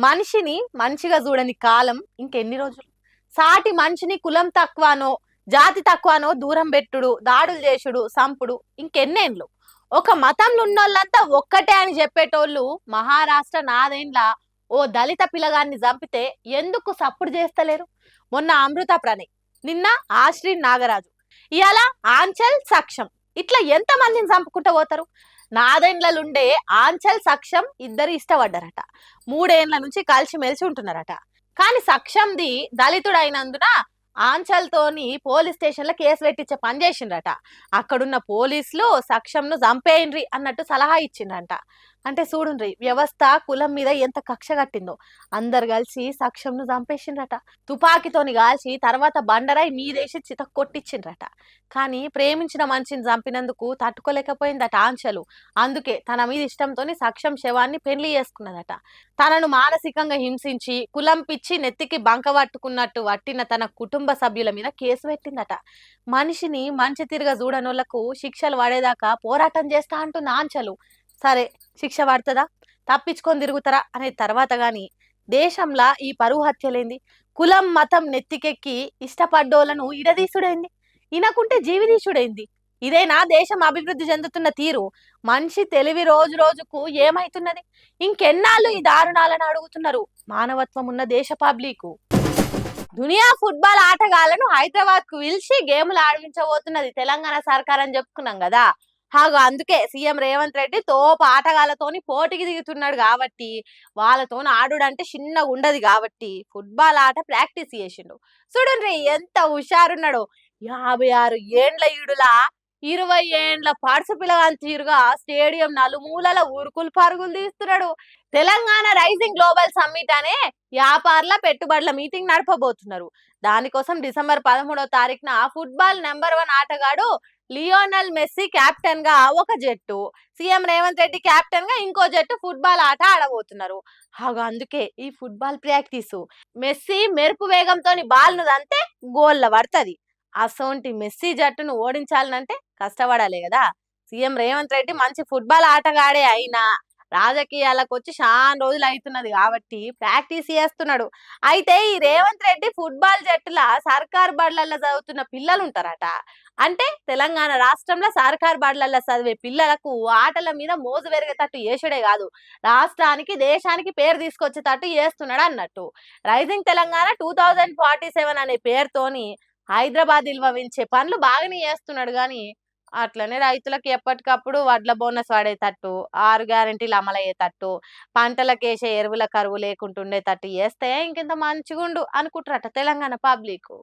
మనిషిని మంచిగా చూడని కాలం ఇంకెన్ని రోజులు? సాటి మనిషిని కులం తక్కువనో, జాతి తక్కువనో దూరం పెట్టుడు, దాడులు చేసుడు, సంపుడు ఇంకెన్నేండ్లు? ఒక మతంలో ఉన్నోళ్ళంతా ఒక్కటే అని చెప్పేటోళ్ళు మహారాష్ట్ర నాదేండ్ల ఓ దళిత పిల్లగాన్ని చంపితే ఎందుకు సప్పుడు చేస్తలేరు? మొన్న అమృత ప్రణయ్, నిన్న ఆశ్రిన్ నాగరాజు, ఇవాళ ఆంచల్ సక్షం. ఇట్లా ఎంత మందిని చంపుకుంటూ పోతారు? నాదేండ్లలుండే ఆంచల్ సక్షం ఇద్దరు ఇష్టపడ్డారట. 3 ఏళ్ల నుంచి కలిసి మెలిసి ఉంటున్నారట. కానీ సక్షంది దళితుడైనందున ఆంచల్తోని పోలీస్ స్టేషన్ లో కేసు పెట్టించే పని చేసిండ్రట. అక్కడున్న పోలీసులు సక్షంను చంపేయండ్రి అన్నట్టు సలహా ఇచ్చిండ్రంట. అంటే చూడుండ్రి, వ్యవస్థ కులం మీద ఎంత కక్ష కట్టిందో. అందరు కలిసి సక్షంను చంపేసిండ్రట. తుపాకీతోని కాల్చి తర్వాత బండరాయి మీదేసి చిత కొట్టించిండ్రట. కానీ ప్రేమించిన మనిషిని చంపినందుకు తట్టుకోలేకపోయిందట ఆంచలు. అందుకే తన మీద ఇష్టంతోని సక్షం శవాన్ని పెళ్లి చేసుకున్నదట. తనను మానసికంగా హింసించి కులం పిచ్చి నెత్తికి బంక పట్టుకున్నట్టు పట్టిన తన కుటుంబ సభ్యుల మీద కేసు పెట్టిందట. మనిషిని మంచి తిరిగా చూడనోళ్లకు శిక్షలు పడేదాకా పోరాటం చేస్తా అంటున్న ఆంచలు. సరే, శిక్ష పడుతుందా, తప్పించుకొని తిరుగుతారా అనే తర్వాత గాని దేశంలా ఈ పరువు హత్యలేంది? కులం మతం నెత్తికెక్కి ఇష్టపడ్డోళ్లను ఇడదీసుడైంది, ఇనకుంటే జీవిదీసుడైంది. ఇదేనా దేశం అభివృద్ధి చెందుతున్న తీరు? మనిషి తెలివి రోజు రోజుకు ఏమైతున్నది? ఇంకెన్నాళ్ళు ఈ దారుణాలను అడుగుతున్నారు మానవత్వం ఉన్న దేశ పబ్లిక్. దునియా ఫుట్బాల్ ఆటగాళ్లను హైదరాబాద్ కు పిలిచి గేములు ఆడించబోతున్నది తెలంగాణ సర్కార్ అని చెప్పుకున్నాం కదా. అందుకే సీఎం రేవంత్ రెడ్డి తోపు ఆటగాళ్లతోని పోటీకి దిగుతున్నాడు కాబట్టి, వాళ్ళతోని ఆడుడంటే చిన్నగా ఉండదు కాబట్టి ఫుట్బాల్ ఆట ప్రాక్టీస్ చేసిండు. చూడండి ఎంత హుషారున్నాడో. 56 ఏండ్ల ఈడులా 20 ఏండ్ల పడుసు పిల్లగాని తీరుగా స్టేడియం నలుమూలల ఉరుకులు పరుగులు తీస్తున్నాడు. తెలంగాణ రైజింగ్ గ్లోబల్ సమ్మిట్ అనే వ్యాపారుల పెట్టుబడుల మీటింగ్ నడపబోతున్నారు. దానికోసం డిసెంబర్ 13వ తారీఖున ఫుట్బాల్ నెంబర్ 1 ఆటగాడు లియోనల్ మెస్సీ కెప్టెన్ గా ఒక జట్టు, సీఎం రేవంత్ రెడ్డి కెప్టెన్ గా ఇంకో జట్టు ఫుట్బాల్ ఆట ఆడబోతున్నారు. అందుకే ఈ ఫుట్బాల్ ప్రాక్టీసు. మెస్సీ మెరుపు వేగంతో బాల్ ను దంతే గోల్ల పడుతుంది. అసోంటి మెస్సీ జట్టును ఓడించాలనంటే కష్టపడాలి కదా. సీఎం రేవంత్ రెడ్డి మంచి ఫుట్బాల్ ఆటగాడే అయినా రాజకీయాలకు వచ్చి చాలా రోజులు అవుతున్నది కాబట్టి ప్రాక్టీస్ చేస్తున్నాడు. అయితే ఈ రేవంత్ రెడ్డి ఫుట్బాల్ జట్టుల సర్కార్ బడులలో చదువుతున్న పిల్లలు ఉంటారట. అంటే తెలంగాణ రాష్ట్రంలో సర్కార్ బడులలో చదివే పిల్లలకు ఆటల మీద మోజు పెరిగేటట్టు చేసుడే కాదు, రాష్ట్రానికి దేశానికి పేరు తీసుకొచ్చేటట్టు చేస్తున్నాడు అన్నట్టు. రైజింగ్ తెలంగాణ 2047 అనే పేరుతోని హైదరాబాద్ ఇల్వవించే పనులు బాగానే చేస్తున్నాడు. కానీ అట్లనే రైతులకు ఎప్పటికప్పుడు వడ్ల బోనస్ పడేటట్టు, 6 గ్యారెంటీలు అమలయ్యేటట్టు, పంటలకేసే ఎరువుల కరువు లేకుంటుండేటట్టు చేస్తే ఇంకింత మంచిగుండు అనుకుంటారట తెలంగాణ పబ్లిక్.